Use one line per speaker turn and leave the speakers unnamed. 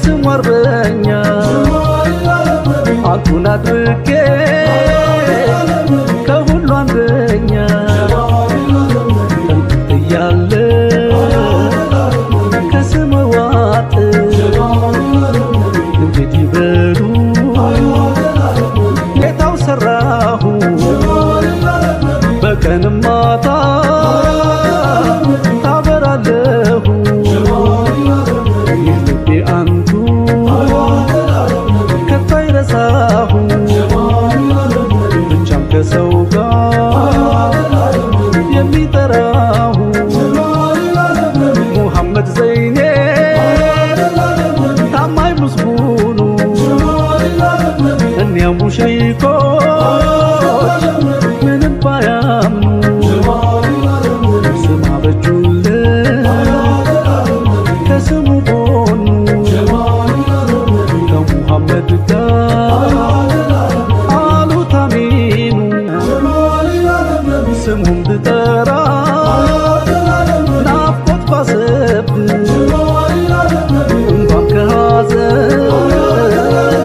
የስሙ አርበኛ አንቱን አድርጌ ከሁሉ አንደኛ እያለ ከስመ ዋጥ እንዴት ይበሉ ጌታው ሰራሁ በቀንም ማታ ታበራለሁ የልቤ አንቱ ከቶ አይረሳሁ ብቻም ከሰው ጋር የሚጠራሁ ሙሐመድ ዘይኔ ታማኝ ምስጉኑ እኒያ ሙሽሪኮች ምንም ባያምኑ ስም አበጁለት ከስሙ ጎኑ ከሙሐመድ ጋር አሉት አሚኑ ስሙን ብጠራ